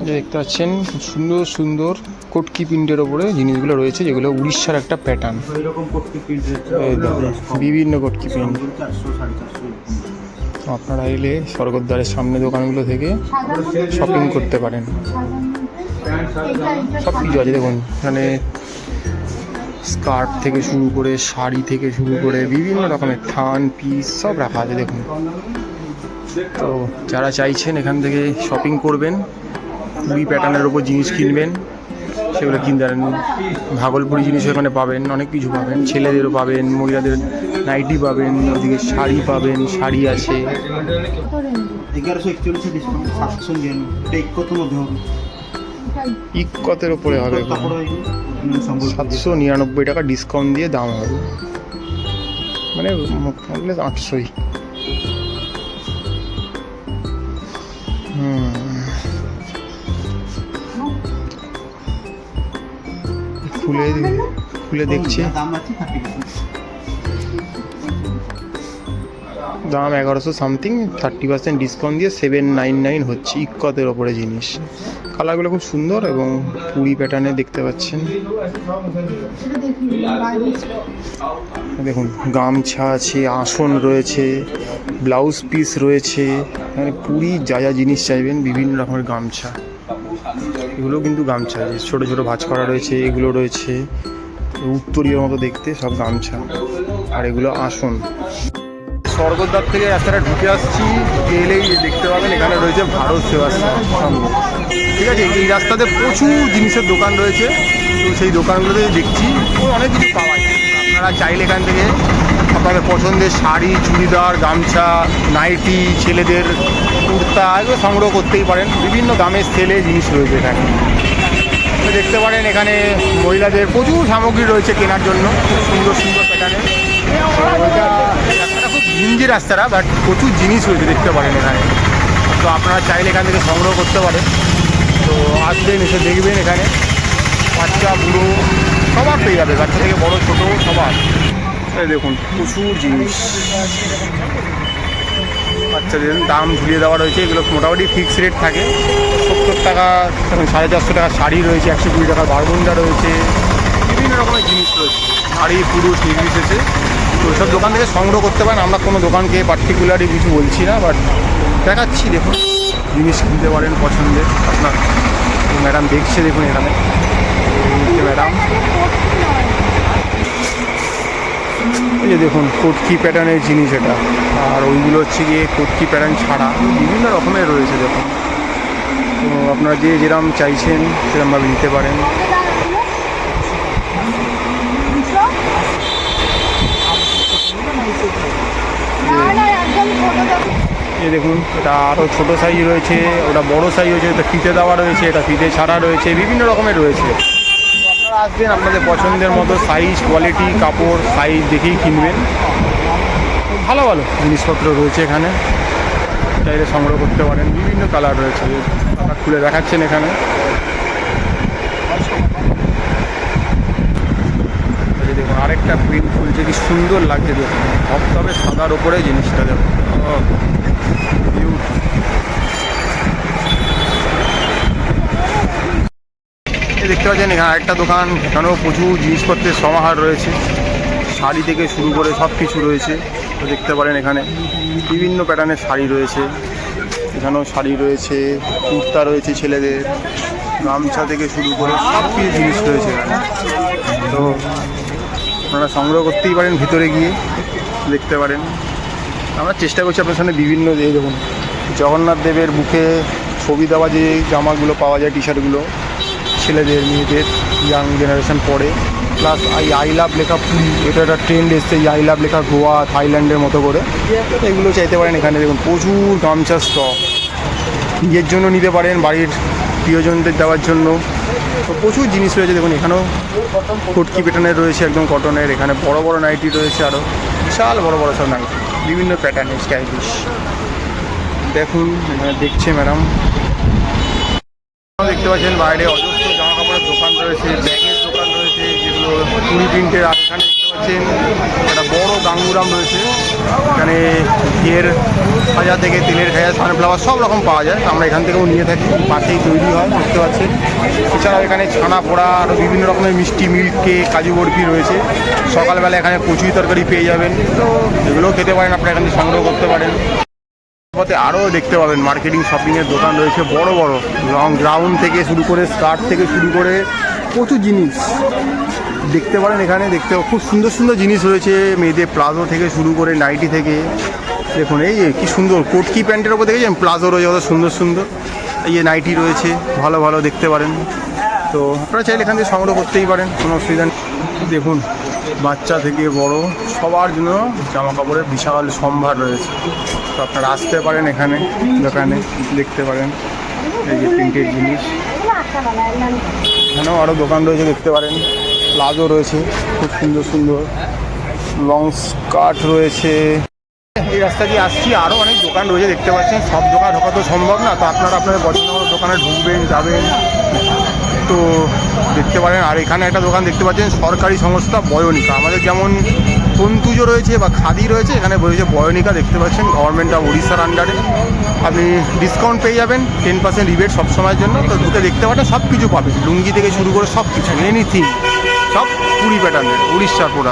দেখতে পাচ্ছেন সুন্দর সুন্দর কটকি প্রিন্টের ওপরে জিনিসগুলো রয়েছে, যেগুলো উড়িষ্যার একটা প্যাটার্ন। বিভিন্ন কটকি প্রিন্ট। আপনারা এলে স্বর্গদ্বারের সামনে দোকানগুলো থেকে শপিং করতে পারেন। সব কিছু আছে দেখুন এখানে, স্কার্ট থেকে শুরু করে শাড়ি থেকে শুরু করে বিভিন্ন রকমের থান পিস সব রাখা আছে দেখুন। তো যারা চাইছেন এখান থেকে শপিং করবেন, পুরী প্যাটার্নের ওপর জিনিস কিনবেন, সেগুলো কিনতে পারেন। ভাগলপুরি জিনিস এখানে পাবেন, অনেক কিছু পাবেন, ছেলেদেরও পাবেন, মহিলাদের নাইটি পাবেন, ওদিকে শাড়ি পাবেন, শাড়ি আছে। ইক্কতের ওপরে হবে, 799 টাকা ডিসকাউন্ট দিয়ে দাম হবে, মানে 800ই। খুলে দেখছি, দাম 1100 সামথিং, 30% ডিসকাউন্ট দিয়ে 799 হচ্ছে ইক্কতের ওপরে জিনিস। কালারগুলো খুব সুন্দর এবং পুরি প্যাটার্নে দেখতে পাচ্ছেন। দেখুন গামছা আছে, আসন রয়েছে, ব্লাউজ পিস রয়েছে, মানে পুরি যা যা জিনিস চাইবেন, বিভিন্ন রকমের গামছা। এগুলো কিন্তু গামছা, যে ছোটো ছোটো ভাঁজ করা রয়েছে, এগুলো রয়েছে উত্তরীয় মতো দেখতে সব গামছা। আর এগুলো আসন। স্বর্গদ্বার থেকে রাস্তাটা ঢুকে আসছি, এলেই দেখতে পাবেন এখানে রয়েছে ভারত সেবাশ্রম সামনে, ঠিক আছে। এই রাস্তাতে প্রচুর জিনিসের দোকান রয়েছে, তো সেই দোকানগুলোতে দেখছি অনেক কিছু পাওয়া যায়। আপনারা চাইলে এখান থেকে আপনাদের পছন্দের শাড়ি, চুড়িদার, গামছা, নাইটি, ছেলেদের কুর্তা এগুলো সংগ্রহ করতেই পারেন। বিভিন্ন দামের সেলে জিনিস রয়েছে এখানে, দেখতে পারেন। এখানে মহিলাদের প্রচুর সামগ্রী রয়েছে কেনার জন্য, খুব সুন্দর সুন্দর প্যাটার্নের। ওইটা রাস্তাটা খুব ঘিঞ্জি রাস্তাটা, বাট প্রচুর জিনিস রয়েছে দেখতে পারেন এখানে। তো আপনারা চাইলে এখান থেকে সংগ্রহ করতে পারেন। তো আসবেন, এসে দেখবেন এখানে বাচ্চা বুড়ো সবার পেয়ে যাবে, বাচ্চা থেকে বড় ছোটো সবার। এই দেখুন প্রচুর জিনিস, বাচ্চাদের দাম ঝুলিয়ে দেওয়া রয়েছে। এগুলো মোটামুটি ফিক্স রেট থাকে, 70 টাকা, 450 টাকা শাড়ি রয়েছে, 120 টাকার বারমুন্ডা রয়েছে, বিভিন্ন রকমের জিনিস রয়েছে, শাড়ি পুরুষ নির্বিশেষে। তো ওইসব দোকান থেকে সংগ্রহ করতে পারেন। আমরা কোনো দোকানকে পার্টিকুলারলি কিছু বলছি না, বাট দেখাচ্ছি দেখুন জিনিস কিনতে পারেন পছন্দের আপনার। ম্যাডাম দেখছে দেখুন এখানে, ম্যাডাম এই যে দেখুন কটকি প্যাটার্নের জিনিস এটা। আর ওইগুলো হচ্ছে গিয়ে কটকি প্যাটার্ন ছাড়া বিভিন্ন রকমের রয়েছে দেখুন। তো আপনারা যে যেরকম চাইছেন সেরকমভাবে নিতে পারেন। এই দেখুন এটা আরও ছোটো সাইজ রয়েছে, ওটা বড় সাইজ রয়েছে, এটা ফিতে দেওয়া রয়েছে, এটা ফিতে ছাড়া রয়েছে, বিভিন্ন রকমের রয়েছে। আপনারা আসবেন, আপনাদের পছন্দের মতো সাইজ, কোয়ালিটি, কাপড় সাইজ দেখেই কিনবেন। ভালো ভালো জিনিসপত্র রয়েছে এখানে, চাইলে সংগ্রহ করতে পারেন। বিভিন্ন কালার রয়েছে, আপনারা খুলে দেখাচ্ছেন এখানে। দেখুন আরেকটা প্রিন্ট খুলছে, কি সুন্দর লাগছে দেখুন, তবে সাদার ওপরে জিনিসটা দেখুন। দেখতে পাচ্ছেন এখানে আরেকটা দোকান, এখানেও প্রচুর জিনিসপত্রের সমাহার রয়েছে, শাড়ি থেকে শুরু করে সব কিছু রয়েছে। তো দেখতে পারেন এখানে বিভিন্ন প্যাটার্নের শাড়ি রয়েছে, এখানেও শাড়ি রয়েছে, কুর্তা রয়েছে ছেলেদের, গামছা থেকে শুরু করে সব কিছু জিনিস রয়েছে এখানে। তো আপনারা সংগ্রহ করতেই পারেন, ভিতরে গিয়ে দেখতে পারেন। আমরা চেষ্টা করছি আপনার সামনে বিভিন্ন, এই দেখুন জগন্নাথ দেবের বুকে ছবি দেওয়া যে জামাগুলো পাওয়া যায়, টি শার্টগুলো ছেলেদের মেয়েদের ইয়াং জেনারেশন পরে, প্লাস আই লাভ লেখা পুরী, এটা একটা ট্রেন্ড এসছে, আই লাভ লেখা গোয়া, থাইল্যান্ডের মতো করে, এগুলো চাইতে পারেন। এখানে দেখুন প্রচুর গামছা স্টক, নিজের জন্য নিতে পারেন, বাড়ির প্রিয়জনদের দেওয়ার জন্য। তো প্রচুর জিনিস রয়েছে দেখুন। এখানেও কটকি প্যাটার্নের রয়েছে, একদম কটনের। এখানে বড় বড় নাইটি রয়েছে, আরও বিশাল বড় বড় সব নাইটি, বিভিন্ন প্যাটার্নের স্টাইলিশ। দেখুন এখানে দেখছে ম্যাডাম, দেখতে পাচ্ছেন বাইরে অজস্র জামা কাপড়ের দোকান রয়েছে, ব্যাগের দোকান রয়েছে, যেগুলো পুরি প্রিন্টের। আর এখানে দেখতে পাচ্ছেন একটা বড় গাঙ্গুরাম রয়েছে, এখানে ঘিয়ের খাজা থেকে তেলের খাজা, সানফ্লাওয়ার সব রকম পাওয়া যায়। আমরা এখান থেকেও নিয়ে থাকি, পাশেই তৈরি হয় দেখতে পাচ্ছেন। এছাড়াও এখানে ছানা পোড়া আরও বিভিন্ন রকমের মিষ্টি, মিল্ক কেক, কাজু বরফি রয়েছে। সকালবেলা এখানে কচুরি তরকারি পেয়ে যাবেন, তো এগুলোও খেতে পারেন, আপনারা এখান থেকে সংগ্রহ করতে পারেন। পথে আরও দেখতে পাবেন মার্কেটিং শপিংয়ের দোকান রয়েছে বড় বড়, গ্রাউন্ড থেকে শুরু করে স্কার্ট থেকে শুরু করে প্রচুর জিনিস দেখতে পারেন। এখানে দেখতে খুব সুন্দর সুন্দর জিনিস রয়েছে, মেয়েদের প্লাজো থেকে শুরু করে নাইটি থেকে। দেখুন এই যে কী সুন্দর কোটকি প্যান্টের ওপর দেখেছেন, প্লাজো রয়েছে কত সুন্দর সুন্দর। এই যে নাইটি রয়েছে ভালো ভালো দেখতে পারেন, তো আপনারা চাইলে এখান থেকে সংগ্রহ করতেই পারেন, কোনো অসুবিধা নেই। দেখুন বাচ্চা থেকে বড় সবার জন্য জামা কাপড়ের বিশাল সম্ভার রয়েছে, তো আপনারা আসতে পারেন এখানে দোকানে দেখতে পারেন। এই যে প্রিন্টের জিনিস, এখানেও আরও দোকান রয়েছে দেখতে পারেন। প্লাজো রয়েছে খুব সুন্দর সুন্দর, লং স্কার্ট রয়েছে। এই রাস্তা দিয়ে আসছি, আরও অনেক দোকান রয়েছে দেখতে পাচ্ছেন। সব দোকান ঢোকা তো সম্ভব না, তো আপনারা আপনাদের পছন্দ মতো দোকানে ঢুকবেন যাবেন, তো দেখতে পারেন। আর এখানে একটা দোকান দেখতে পাচ্ছেন সরকারি সংস্থা বয়নিকা, আমাদের যেমন তন্তুজ রয়েছে বা খাদি রয়েছে, এখানে রয়েছে বয়নিকা দেখতে পাচ্ছেন, গভর্নমেন্ট অফ উড়িষ্যার আন্ডারে। আপনি ডিসকাউন্ট পেয়ে যাবেন 10% রিবেট সবসময়ের জন্য, তো ঢুকে দেখতে পারেন সব কিছু পাবেন, লুঙ্গি থেকে শুরু করে সব কিছু, এনিথিং, সব পুরি প্যাটার্নের উড়িষ্যার প্রোডাক্ট।